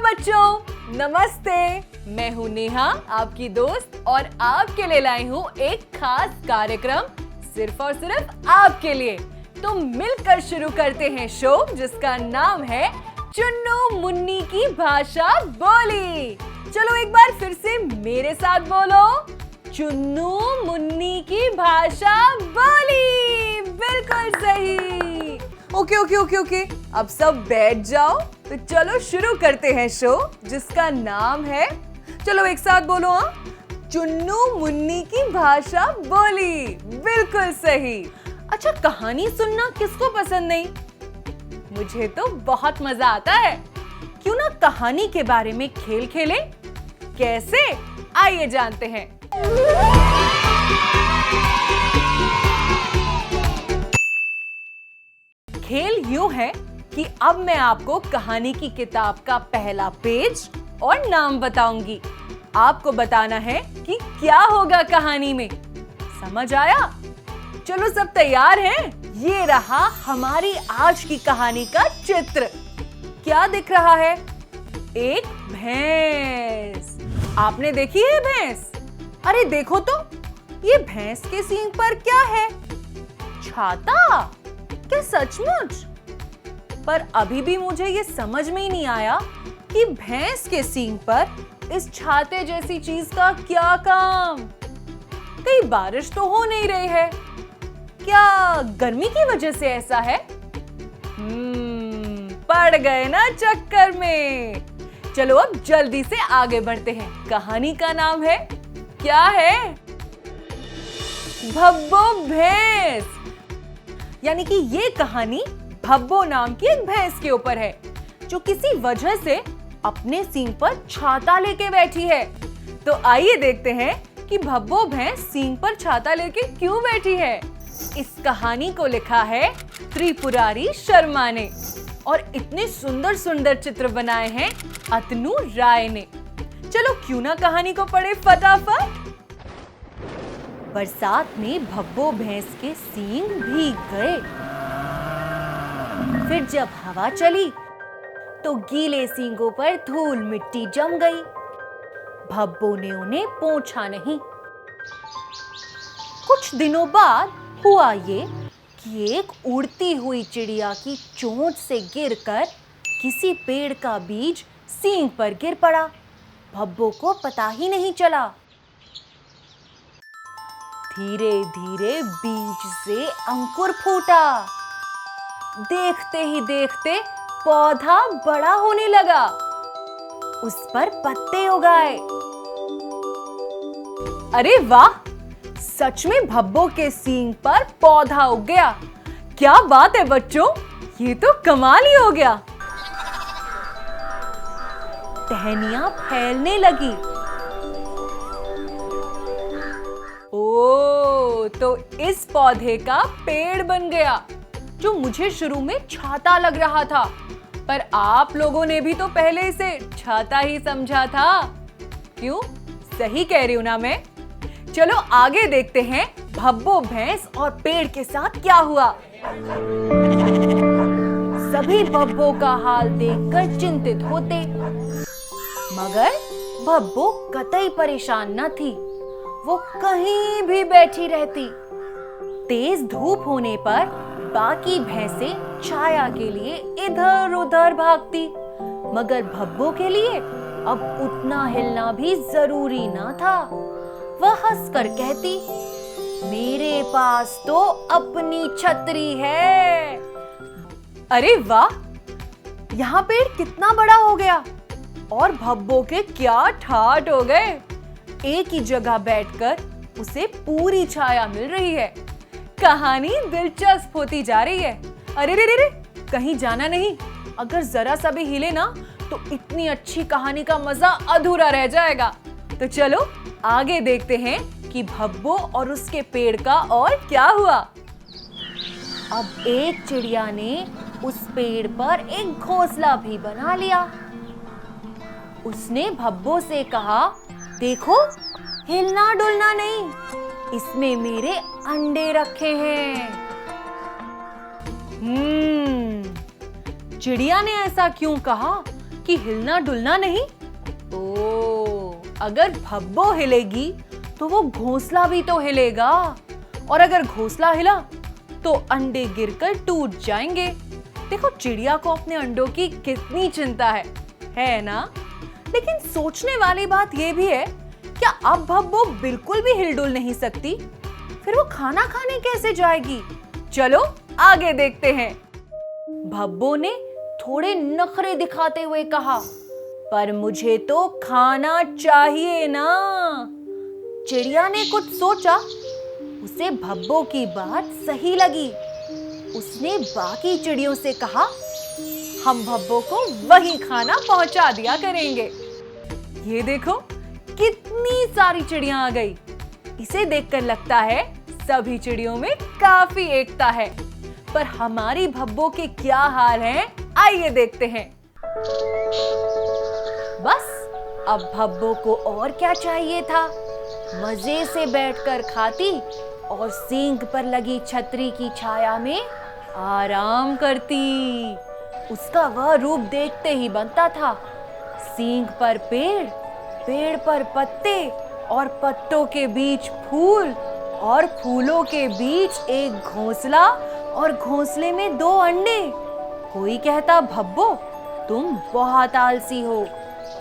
बच्चों, नमस्ते। मैं हूँ नेहा, आपकी दोस्त, और आपके लिए लाई हूँ एक खास कार्यक्रम सिर्फ और सिर्फ आपके लिए। तो मिलकर शुरू करते हैं शो जिसका नाम है चुन्नू मुन्नी की भाषा बोली। चलो एक बार फिर से मेरे साथ बोलो, चुन्नू मुन्नी की भाषा बोली। बिल्कुल सही। ओके, अब सब बैठ जाओ। तो चलो शुरू करते हैं शो जिसका नाम है, चलो एक साथ बोलो, चुन्नू मुन्नी की भाषा बोली। बिल्कुल सही। अच्छा, कहानी सुनना किसको पसंद नहीं? मुझे तो बहुत मजा आता है। क्यों ना कहानी के बारे में खेल खेलें? कैसे? आइए जानते हैं। खेल यूं है कि अब मैं आपको कहानी की किताब का पहला पेज और नाम बताऊंगी। आपको बताना है कि क्या होगा कहानी में। समझ आया? चलो सब तैयार हैं? ये रहा हमारी आज की कहानी का चित्र। क्या दिख रहा है? एक भैंस। आपने देखी है भैंस? अरे देखो तो, ये भैंस के सींग पर क्या है? छाता? क्या सचमुच? पर अभी भी मुझे ये समझ में ही नहीं आया कि भैंस के सींग पर इस छाते जैसी चीज का क्या काम? कहीं बारिश तो हो नहीं रही है। क्या गर्मी की वजह से ऐसा है? पड़ गए ना चक्कर में। चलो अब जल्दी से आगे बढ़ते हैं। कहानी का नाम है, क्या है? भब्बो भैंस। यानी कि ये कहानी भब्बो नाम की एक भैंस के ऊपर है जो किसी वजह से अपने सींग पर छाता लेके बैठी है। तो आइए देखते हैं कि भब्बो भैंस सींग पर छाता लेके क्यों बैठी है। इस कहानी को लिखा है त्रिपुरारी शर्मा ने और इतने सुंदर सुंदर चित्र बनाए हैं अतनु राय ने। चलो क्यों ना कहानी को पढ़े फटाफट। बरसात में भब्बो भैंस के सींग भीग गए। फिर जब हवा चली तो गीले सींगों पर धूल मिट्टी जम गई। भब्बो ने उन्हें पोंछा नहीं। कुछ दिनों बाद हुआ ये कि एक उड़ती हुई चिड़िया की चोंच से गिरकर किसी पेड़ का बीज सींग पर गिर पड़ा। भब्बो को पता ही नहीं चला। धीरे धीरे बीज से अंकुर फूटा। देखते ही देखते पौधा बड़ा होने लगा। उस पर पत्ते उगाए। अरे वाह, सच में भब्बो के सींग पर पौधा उग गया। क्या बात है बच्चों, ये तो कमाल ही हो गया। टहनियां फैलने लगी। ओ, तो इस पौधे का पेड़ बन गया जो मुझे शुरू में छाता लग रहा था, पर आप लोगों ने भी तो पहले इसे छाता ही समझा था। क्यों? सही कह रही हूं ना मैं? चलो आगे देखते हैं भब्बो भैंस और पेड़ के साथ क्या हुआ। सभी भब्बो का हाल देखकर चिंतित होते, मगर भब्बो कतई परेशान न थी। वो कहीं भी बैठी रहती। तेज धूप होने पर बाकी भैंसें छाया के लिए इधर उधर भागती, मगर भब्बो के लिए अब उतना हिलना भी जरूरी ना था। वह हंसकर कहती, मेरे पास तो अपनी छतरी है। अरे वाह, यहाँ पेड़ कितना बड़ा हो गया और भब्बो के क्या ठाठ हो गए। एक ही जगह बैठकर उसे पूरी छाया मिल रही है। कहानी दिलचस्प होती जा रही है। अरे रे रे रे, कहीं जाना नहीं। अगर जरा सा भी हिले ना तो इतनी अच्छी कहानी का मजा अधूरा रह जाएगा। तो चलो आगे देखते हैं कि भब्बो और उसके पेड़ का और क्या हुआ। अब एक चिड़िया ने उस पेड़ पर एक घोंसला भी बना लिया। उसने भब्बो से कहा, देखो, हिलना डुलना नहीं, इसमें मेरे अंडे रखे हैं। चिड़िया ने ऐसा क्यों कहा कि हिलना डुलना नहीं। ओ, अगर भब्बो हिलेगी तो वो घोंसला भी तो हिलेगा, और अगर घोंसला हिला तो अंडे गिरकर टूट जाएंगे। देखो चिड़िया को अपने अंडों की कितनी चिंता है ना? लेकिन सोचने वाली बात यह भी है, क्या अब भब्बो बिल्कुल भी हिलडुल नहीं सकती? फिर वो खाना खाने कैसे जाएगी? चलो आगे देखते हैं। भब्बो ने थोड़े नखरे दिखाते हुए कहा, पर मुझे तो खाना चाहिए ना। चिड़िया ने कुछ सोचा, उसे भब्बो की बात सही लगी। उसने बाकी चिड़ियों से कहा, हम भब्बो को वही खाना पहुंचा दिया करेंगे। ये देखो कितनी सारी चिड़ियां आ गई। इसे देखकर लगता है सभी चिड़ियों में काफी एकता है। पर हमारी भब्बो के क्या हाल हैं, आइए देखते हैं। बस अब भब्बो को और क्या चाहिए था? मजे से बैठकर खाती और सींग पर लगी छतरी की छाया में आराम करती। उसका वह रूप देखते ही बनता था। सींग पर पेड़, पेड़ पर पत्ते, और पत्तों के बीच फूल, और फूलों के बीच एक घोंसला, और घोंसले में 2 अंडे। कोई कहता, भब्बो तुम बहुत आलसी हो,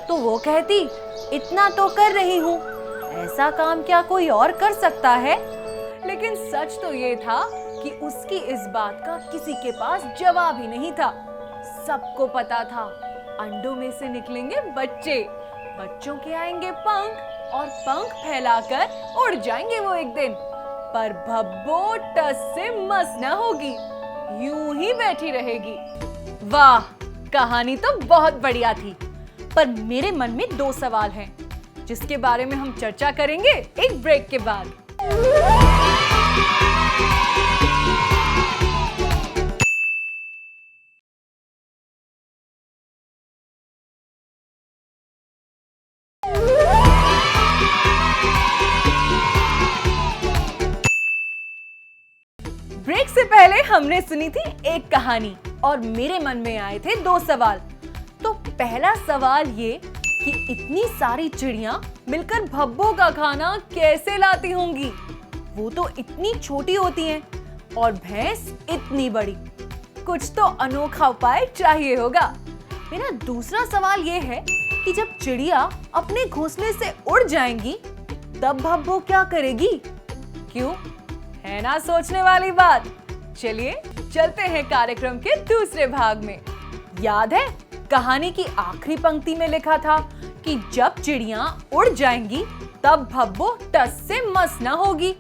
तो वो कहती, इतना तो कर रही हूँ, ऐसा काम क्या कोई और कर सकता है? लेकिन सच तो ये था कि उसकी इस बात का किसी के पास जवाब ही नहीं था। सबको पता था अंडों में से निकलेंगे बच्चे, बच्चों के आएंगे पंख, और पंख फैलाकर उड़ जाएंगे वो एक दिन। पर भब्बो टस से मस न होगी, यूं ही बैठी रहेगी। वाह, कहानी तो बहुत बढ़िया थी, पर मेरे मन में 2 सवाल हैं, जिसके बारे में हम चर्चा करेंगे एक ब्रेक के बाद। ब्रेक से पहले हमने सुनी थी एक कहानी, और मेरे मन में आए थे 2 सवाल। तो पहला सवाल ये कि इतनी सारी चिड़ियां मिलकर भब्बो का खाना कैसे लाती होंगी? वो तो इतनी छोटी होती हैं, और भैंस इतनी बड़ी। कुछ तो अनोखा उपाय चाहिए होगा। मेरा दूसरा सवाल ये है कि जब चिड़िया अपने घोंसले से उड़ जाएंगी, तब भब्बो क्या करेगी? क्यों, है ना सोचने वाली बात? चलिए चलते हैं कार्यक्रम के दूसरे भाग में। याद है कहानी की आखिरी पंक्ति में लिखा था कि जब चिड़ियां उड़ जाएंगी तब भब्बो टस से मस न होगी।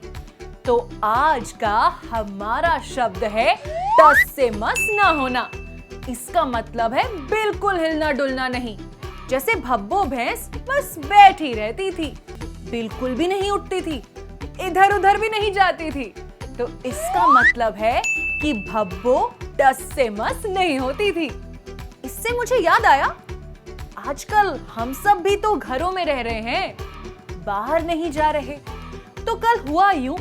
तो आज का हमारा शब्द है टस से मस न होना। इसका मतलब है बिल्कुल हिलना डुलना नहीं। जैसे भब्बो भैंस बस बैठी रहती थी, बिल्कुल भी नहीं उठती थी, इधर उधर भी नहीं जाती थी। तो इसका मतलब है कि भब्बो टस से मस नहीं होती थी। इससे मुझे याद आया, आजकल हम सब भी तो घरों में रह रहे हैं, बाहर नहीं जा रहे। तो कल हुआ यूं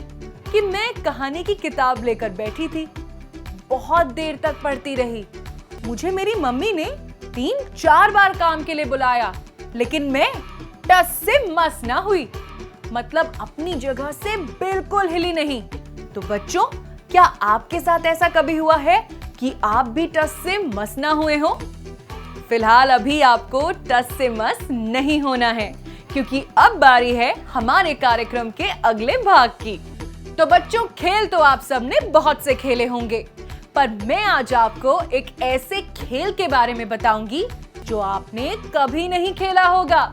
कि मैं कहानी की किताब लेकर बैठी थी, बहुत देर तक पढ़ती रही। मुझे मेरी मम्मी ने 3-4 बार काम के लिए बुलाया, लेकिन मैं टस से मस ना हुई, मतलब अपनी जगह से बिल्कुल हिली नहीं। तो बच्चों, क्या आपके साथ ऐसा कभी हुआ है कि आप भी टस से मस ना हुए हो? फिलहाल अभी आपको टस से मस नहीं होना है, क्योंकि अब बारी है हमारे कार्यक्रम के अगले भाग की। तो बच्चों, खेल तो आप सबने बहुत से खेले होंगे, पर मैं आज आपको एक ऐसे खेल के बारे में बताऊंगी जो आपने कभी नहीं खेला होगा।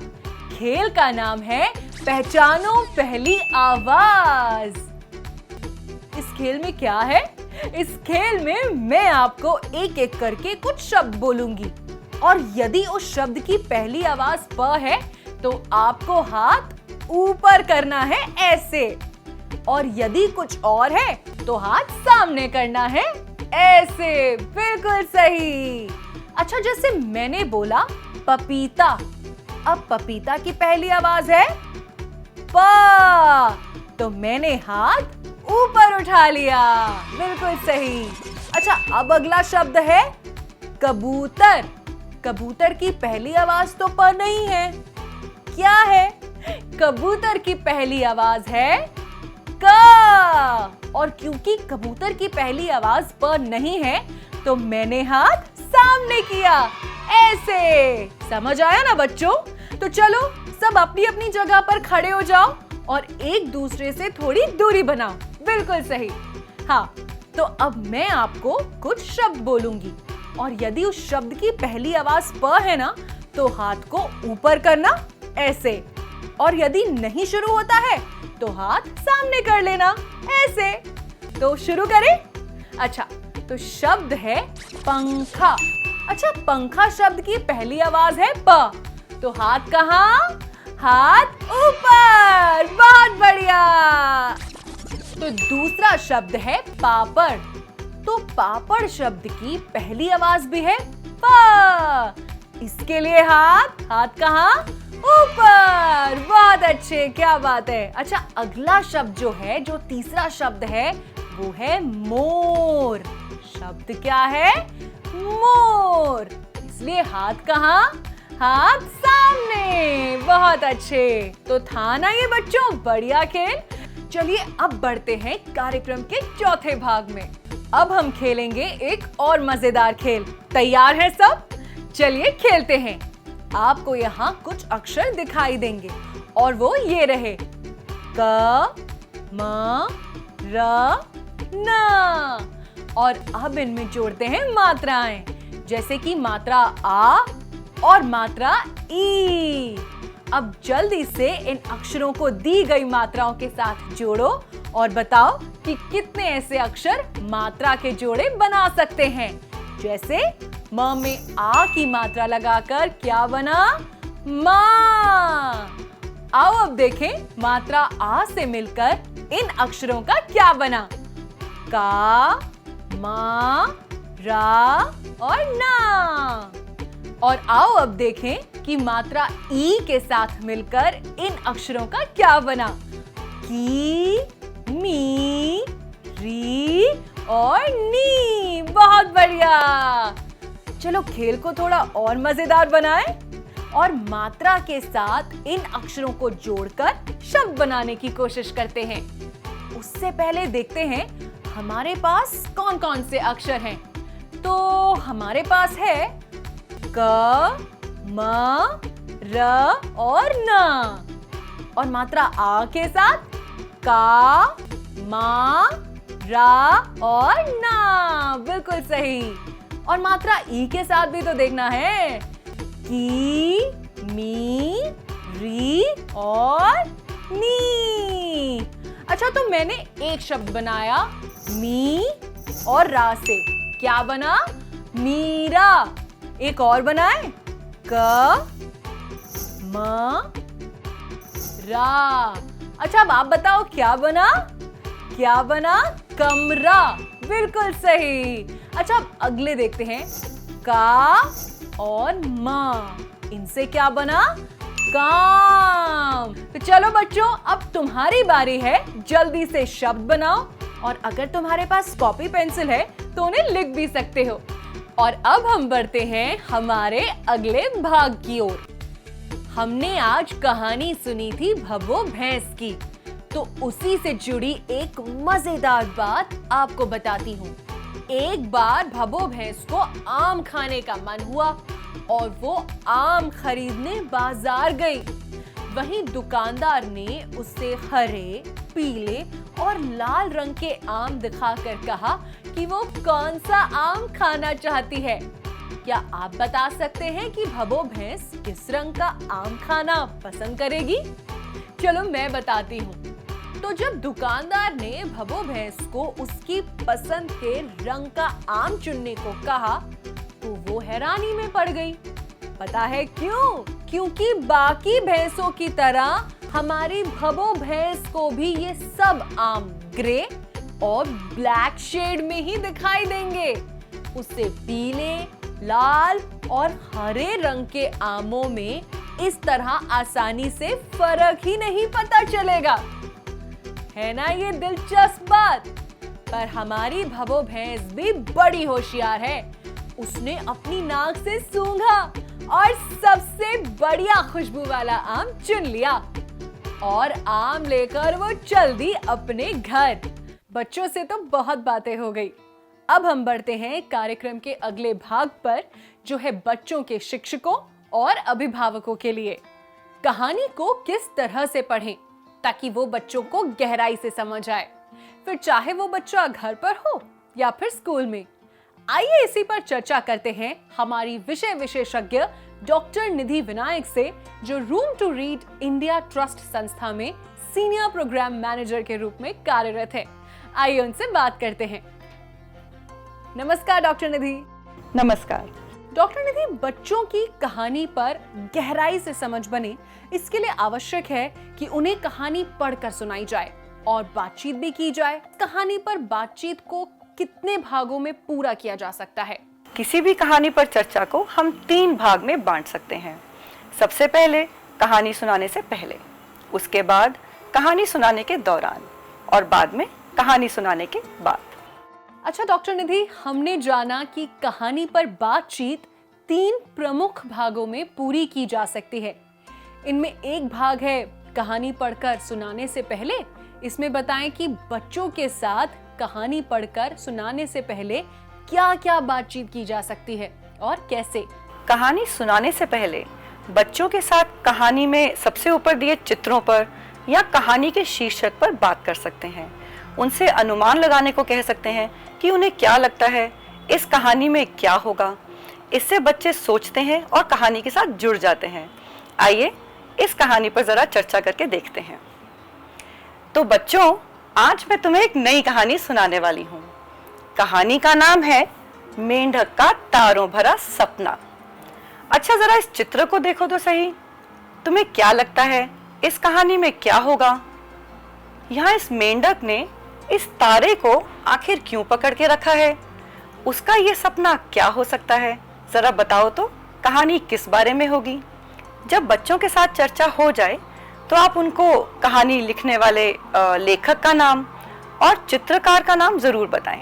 खेल का नाम है पहचानो पहली आवाज। इस खेल में क्या है? इस खेल में मैं आपको एक एक करके कुछ शब्द बोलूंगी, और यदि उस शब्द की पहली आवाज प है तो आपको हाथ ऊपर करना है ऐसे, और यदि कुछ और है तो हाथ सामने करना है ऐसे। बिल्कुल सही। अच्छा, जैसे मैंने बोला पपीता, अब पपीता की पहली आवाज है प, तो मैंने हाथ ऊपर उठा लिया। बिल्कुल सही। अच्छा, अब अगला शब्द है कबूतर, कबूतर की पहली आवाज तो प नहीं है। क्या है? कबूतर की पहली आवाज है क। और क्योंकि कबूतर की पहली आवाज प नहीं है तो मैंने हाथ सामने किया, ऐसे। समझ आया ना बच्चों? तो चलो सब अपनी अपनी जगह पर खड़े हो जाओ और एक दूसरे से थोड़ी दूरी बनाओ। बिल्कुल सही। हाँ, तो अब मैं आपको कुछ शब्द बोलूंगी और यदि उस शब्द की पहली आवाज प है ना तो हाथ को ऊपर करना, ऐसे। और यदि नहीं शुरू होता है तो हाथ सामने कर लेना, ऐसे। तो शुरू करें? अच्छा, तो शब्द है पंखा। अच्छा, पंखा शब्द की पहली आवाज है प, तो हाथ कहाँ? हाथ ऊपर। बहुत बढ़िया। तो दूसरा शब्द है पापड़। तो पापड़ शब्द की पहली आवाज भी है प। इसके लिए हाथ कहाँ? ऊपर। बहुत अच्छे, क्या बात है। अच्छा, अगला शब्द जो है, जो तीसरा शब्द है, वो है मोर। शब्द क्या है? मोर। इसलिए हाथ कहाँ? हाथ सामने। बहुत अच्छे। तो था ना ये बच्चों बढ़िया खेल। चलिए अब बढ़ते हैं कार्यक्रम के चौथे भाग में। अब हम खेलेंगे एक और मजेदार खेल। तैयार हैं सब? चलिए खेलते हैं। आपको यहाँ कुछ अक्षर दिखाई देंगे और वो ये रहे क, म, र, न। और अब इनमें जोड़ते हैं मात्राएं, जैसे कि मात्रा आ और मात्रा ई। अब जल्दी से इन अक्षरों को दी गई मात्राओं के साथ जोड़ो और बताओ कि कितने ऐसे अक्षर मात्रा के जोड़े बना सकते हैं। जैसे म में आ की मात्रा लगाकर क्या बना? माँ। आओ अब देखें मात्रा आ से मिलकर इन अक्षरों का क्या बना? का, मा, रा और ना। और आओ अब देखें कि मात्रा ई के साथ मिलकर इन अक्षरों का क्या बना? की, मी, री और नी। बहुत बढ़िया। चलो खेल को थोड़ा और मजेदार बनाएं और मात्रा के साथ इन अक्षरों को जोड़कर शब्द बनाने की कोशिश करते हैं। उससे पहले देखते हैं हमारे पास कौन कौन से अक्षर हैं। तो हमारे पास है क, म, र और न। और मात्रा आ के साथ का, मा, रा और ना। बिल्कुल सही। और मात्रा ई के साथ भी तो देखना है। की, मी, री और नी। अच्छा, तो मैंने एक शब्द बनाया मी और रा से। क्या बना? मीरा। एक और बनाए क, म, रा। अच्छा, अब आप बताओ क्या बना? क्या बना? कमरा। बिल्कुल सही। अच्छा, अब अगले देखते हैं का और माँ। इनसे क्या बना? काम। तो चलो बच्चों, अब तुम्हारी बारी है। जल्दी से शब्द बनाओ और अगर तुम्हारे पास कॉपी पेंसिल है तो उन्हें लिख भी सकते हो। और अब हम बढ़ते हैं हमारे अगले भाग की ओर। हमने आज कहानी सुनी थी भब्बो भैंस की, तो उसी से जुड़ी एक मजेदार बात आपको बताती हूँ। एक बार भब्बो भैंस को आम खाने का मन हुआ और वो आम खरीदने बाजार गई। वहीं दुकानदार ने उससे हरे, पीले और लाल रंग के आम दिखाकर कहा कि वो कौन सा आम खाना चाहती है। क्या आप बता सकते हैं कि भब्बो भैंस किस रंग का आम खाना पसंद करेगी? चलो मैं बताती हूँ। तो जब दुकानदार ने भब्बो भैंस को उसकी पसंद के रंग का आम चुनने को कहा तो वो हैरानी में पड़ गई। पता है क्यों? क्योंकि बाकी भैंसों की तरह हमारी भब्बो भैंस को भी ये सब आम ग्रे और ब्लैक शेड में ही दिखाई देंगे। उसे पीले, लाल और हरे रंग के आमों में इस तरह आसानी से फर्क ही नहीं पता चलेगा। है ना ये दिलचस्प बात? पर हमारी भब्बो भैंस भी बड़ी होशियार है। उसने अपनी नाक से सूंघा और सबसे बढ़िया खुशबू वाला आम चुन लिया और आम लेकर वो चल दी अपने घर। बच्चों से तो बहुत बातें हो गई। अब हम बढ़ते हैं कार्यक्रम के अगले भाग पर, जो है बच्चों के शिक्षकों और अभिभावकों के लिए। कहानी को किस तरह से पढ़ें ताकि वो बच्चों को गहराई से समझ आए, फिर चाहे वो बच्चा घर पर हो या फिर स्कूल में। आइए इसी पर चर्चा करते हैं हमारी विषय विशेषज्ञ डॉक्टर निधि विनायक से, जो Room to Read India Trust संस्था में सीनियर प्रोग्राम मैनेजर के रूप में कार्यरत है। आइए उनसे बात करते हैं। नमस्कार डॉक्टर निधि। नमस्कार डॉक्टर निधि, बच्चों की कहानी पर गहराई से समझ बने, इसके लिए आवश्यक है कि उन्हें कहानी पढ़कर सुनाई जाए और बातचीत भी की जाए। कहानी पर बातचीत को कितने भागों में पूरा किया जा सकता है? किसी भी कहानी पर चर्चा को हम 3 भाग में बांट सकते हैं। सबसे पहले कहानी सुनाने से पहले, उसके बाद कहानी सुनाने के दौरान और बाद में कहानी सुनाने के बाद। अच्छा डॉक्टर निधि, हमने जाना कि कहानी पर बातचीत 3 प्रमुख भागों में पूरी की जा सकती है। इनमें एक भाग है कहानी पढ़कर सुनाने से पहले। इसमें बताएं कि बच्चों के साथ कहानी पढ़कर सुनाने से पहले क्या-क्या बातचीत की जा सकती है और कैसे। कहानी सुनाने से पहले बच्चों के साथ कहानी में सबसे ऊपर दिए चित्रों पर या कहानी के शीर्षक पर बात कर सकते हैं। उनसे अनुमान लगाने को कह सकते हैं कि उन्हें क्या लगता है इस कहानी में क्या होगा। इससे बच्चे सोचते हैं और कहानी के साथ जुड़ जाते हैं। आइए इस कहानी पर जरा चर्चा करके देखते हैं। तो बच्चों, आज मैं तुम्हें एक नई कहानी सुनाने वाली हूँ। कहानी का नाम है मेंढक का तारों भरा सपना। अच्छा, जरा इस चित्र को देखो तो सही। तुम्हें क्या लगता है इस कहानी में क्या होगा? यहाँ इस मेंढक ने इस तारे को आखिर क्यों पकड़ के रखा है? उसका ये सपना क्या हो सकता है? जरा बताओ तो कहानी किस बारे में होगी? जब बच्चों के साथ चर्चा हो जाए तो आप उनको कहानी लिखने वाले लेखक का नाम और चित्रकार का नाम जरूर बताएं।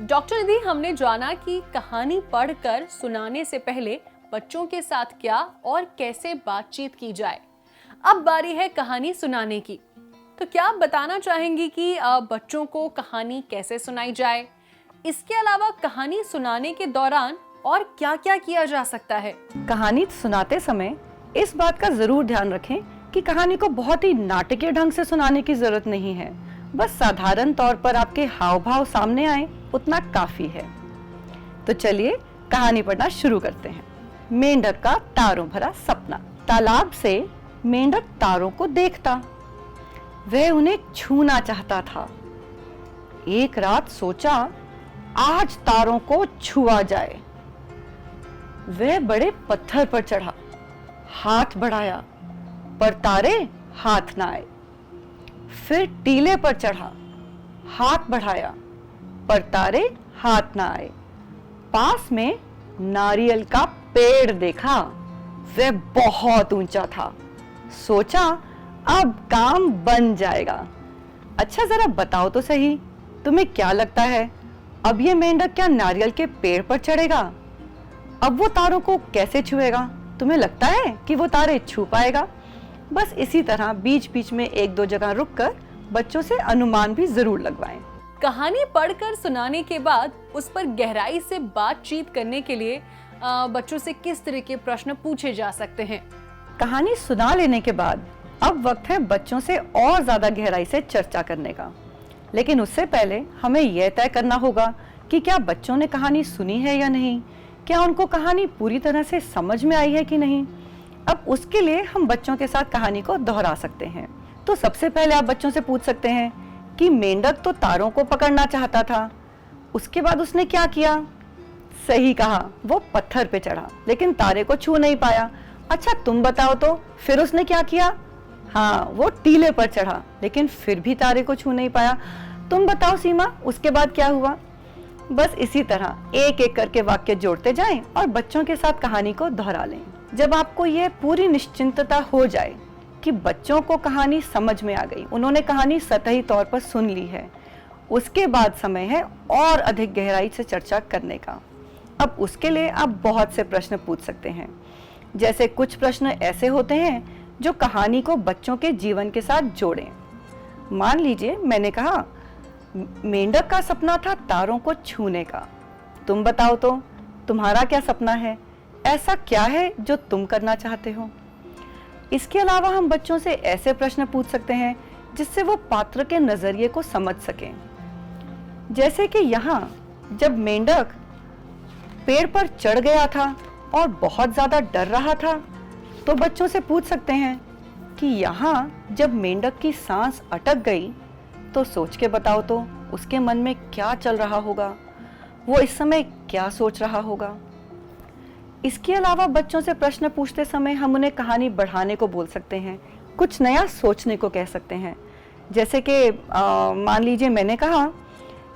डॉक्टर निधि, हमने जाना कि कहानी पढ़कर सुनाने से पहले बच्चों के साथ क्या और कैसे बातचीत की जाए। अब बारी है कहानी सुनाने की। तो क्या आप बताना चाहेंगी कि बच्चों को कहानी कैसे सुनाई जाए? इसके अलावा कहानी सुनाने के दौरान और क्या-क्या किया जा सकता है? कहानी सुनाते समय इस बात का जरूर ध्यान रखें कि कहानी को बहुत ही नाटकीय ढंग से सुनाने की जरूरत नहीं है। बस साधारण तौर पर आपके हाव भाव सामने आए, उतना काफी है। तो चलिए कहानी पढ़ना शुरू करते हैं। मेंढक का तारों भरा सपना। तालाब से मेंढक तारों को देखता, वह उन्हें छूना चाहता था। एक रात सोचा, आज तारों को छुआ जाए। वह बड़े पत्थर पर चढ़ा, हाथ बढ़ाया, पर तारे हाथ न आए। फिर टीले पर चढ़ा, हाथ बढ़ाया, पर तारे हाथ न आए। पास में नारियल का पेड़ देखा, वह बहुत ऊंचा था। सोचा, अब काम बन जाएगा। अच्छा, जरा बताओ तो सही, तुम्हें क्या लगता है अब ये मेंढक क्या नारियल के पेड़ पर चढ़ेगा? अब वो तारों को कैसे छुएगा? तुम्हें लगता है कि वो तारे छू पाएगा? बस इसी तरह बीच बीच में 1-2 जगह रुककर बच्चों से अनुमान भी जरूर लगवाएं। कहानी पढ़कर सुनाने के बाद उस पर गहराई से बातचीत करने के लिए बच्चों से किस तरह के प्रश्न पूछे जा सकते हैं? कहानी सुना लेने के बाद अब वक्त है बच्चों से और ज्यादा गहराई से चर्चा करने का। लेकिन उससे पहले हमें यह तय करना होगा कि क्या बच्चों ने कहानी सुनी है या नहीं, क्या उनको कहानी पूरी तरह से समझ में आई है कि नहीं। अब उसके लिए हम बच्चों के साथ कहानी को दोहरा सकते हैं। तो सबसे पहले आप बच्चों से पूछ सकते हैं कि मेंढक तो तारों को पकड़ना चाहता था, उसके बाद उसने क्या किया? सही कहा, वो पत्थर पे चढ़ा लेकिन तारे को छू नहीं पाया। अच्छा, तुम बताओ तो फिर उसने क्या किया? हाँ, वो टीले पर चढ़ा लेकिन फिर भी तारे को छू नहीं पाया। तुम बताओ सीमा, उसके बाद क्या हुआ? बस इसी तरह एक एक करके वाक्य जोड़ते जाएं और बच्चों के साथ कहानी को दोहरा लें। जब आपको यह पूरी निश्चिंतता हो जाए कि बच्चों को कहानी समझ में आ गई, उन्होंने कहानी सतही तौर पर सुन ली है, उसके बाद समय है और अधिक गहराई से चर्चा करने का। अब उसके लिए आप बहुत से प्रश्न पूछ सकते हैं। जैसे कुछ प्रश्न ऐसे होते हैं जो कहानी को बच्चों के जीवन के साथ जोड़ें। मान लीजिए मैंने कहा, मेंढक का सपना था तारों को छूने का। तुम बताओ तो, तुम्हारा क्या सपना है? ऐसा क्या है जो तुम करना चाहते हो? इसके अलावा हम बच्चों से ऐसे प्रश्न पूछ सकते हैं जिससे वो पात्र के नजरिए को समझ सकें। जैसे कि यहाँ जब मेंढक पेड़ पर चढ़ गया था और बहुत ज्यादा डर रहा था, तो बच्चों से पूछ सकते हैं कि यहाँ जब मेंढक की सांस अटक गई तो सोच के बताओ तो उसके मन में क्या चल रहा होगा, वो इस समय क्या सोच रहा होगा। इसके अलावा बच्चों से प्रश्न पूछते समय हम उन्हें कहानी बढ़ाने को बोल सकते हैं, कुछ नया सोचने को कह सकते हैं। जैसे कि मान लीजिए मैंने कहा,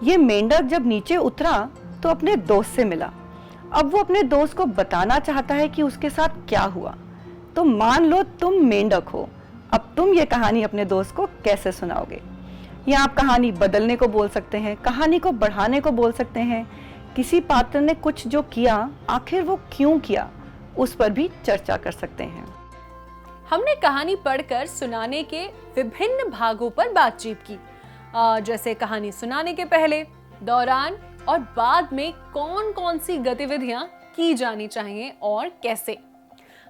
ये मेंढक जब नीचे उतरा तो अपने दोस्त से मिला। अब वो अपने दोस्त को बताना चाहता है कि उसके साथ क्या हुआ। तो मान लो तुम मेंढक हो, अब तुम ये कहानी अपने दोस्त को कैसे सुनाओगे? या आप कहानी बदलने को बोल सकते हैं, कहानी को बढ़ाने को बोल सकते हैं। किसी पात्र ने कुछ जो किया, आखिर वो क्यों किया, उस पर भी चर्चा कर सकते हैं। हमने कहानी पढ़कर सुनाने के विभिन्न भागों पर बातचीत की, जैसे कहानी सुनाने के पहले, दौरान और बाद में कौन कौन सी गतिविधियां की जानी चाहिए और कैसे।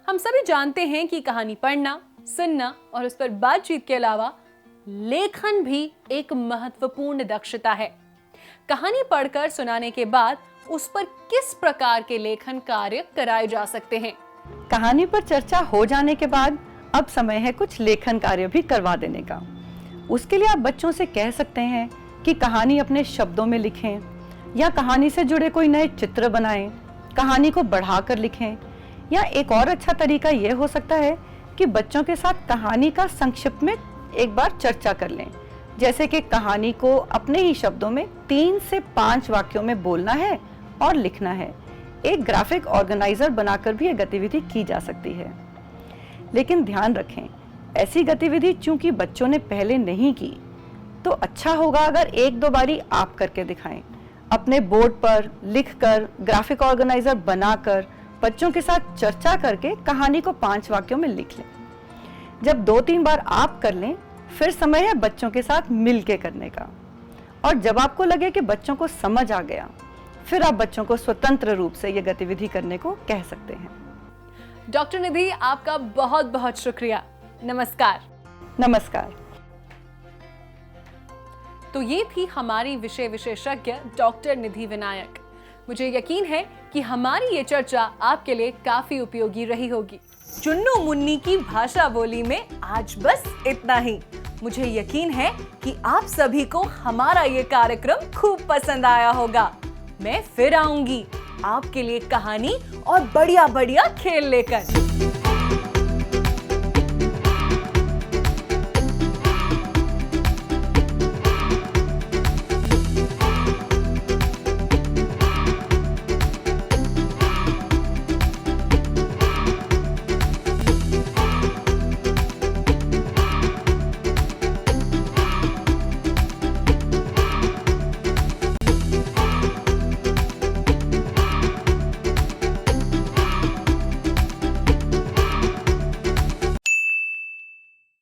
हम सभी जानते हैं कि कहानी पढ़ना, सुनना और उस पर बातचीत के अलावा लेखन भी एक महत्वपूर्ण दक्षता है। कहानी पढ़कर सुनाने के बाद उस पर किस प्रकार के लेखन कार्य कराए जा सकते हैं? कहानी पर चर्चा हो जाने के बाद अब समय है कुछ लेखन कार्य भी करवा देने का। उसके लिए आप बच्चों से कह सकते हैं कि कहानी अपने शब्दों में लिखें, या कहानी से जुड़े कोई नए चित्र बनाएं, कहानी को बढ़ाकर लिखें। या एक और अच्छा तरीका यह हो सकता है कि बच्चों के साथ कहानी का संक्षिप्त में एक बार चर्चा कर लें। जैसे कि कहानी को अपने ही शब्दों में 3 से 5 वाक्यों में बोलना है और लिखना है। एक ग्राफिक ऑर्गेनाइजर बनाकर भी यह गतिविधि की जा सकती है। लेकिन ध्यान रखें, ऐसी गतिविधि चूंकि बच्चों ने पहले नहीं की, तो अच्छा होगा अगर 1-2 बारी आप करके दिखाएं। अपने बोर्ड पर लिखकर, ग्राफिक ऑर्गेनाइजर बनाकर, बच्चों के साथ चर्चा करके कहानी को 5 वाक्यों में लिख लें। जब 2-3 बार आप कर लें, फिर समय है बच्चों के साथ मिलके करने का। और जब आपको लगे कि बच्चों को समझ आ गया, फिर आप बच्चों को स्वतंत्र रूप से यह गतिविधि करने को कह सकते हैं। डॉक्टर निधि, आपका बहुत बहुत शुक्रिया। नमस्कार। नमस्कार। तो ये थी हमारी विषय विशेषज्ञ डॉक्टर निधि विनायक। मुझे यकीन है कि हमारी ये चर्चा आपके लिए काफी उपयोगी रही होगी। चुन्नू मुन्नी की भाषा बोली में आज बस इतना ही। मुझे यकीन है कि आप सभी को हमारा ये कार्यक्रम खूब पसंद आया होगा। मैं फिर आऊंगी आपके लिए कहानी और बढ़िया बढ़िया खेल लेकर।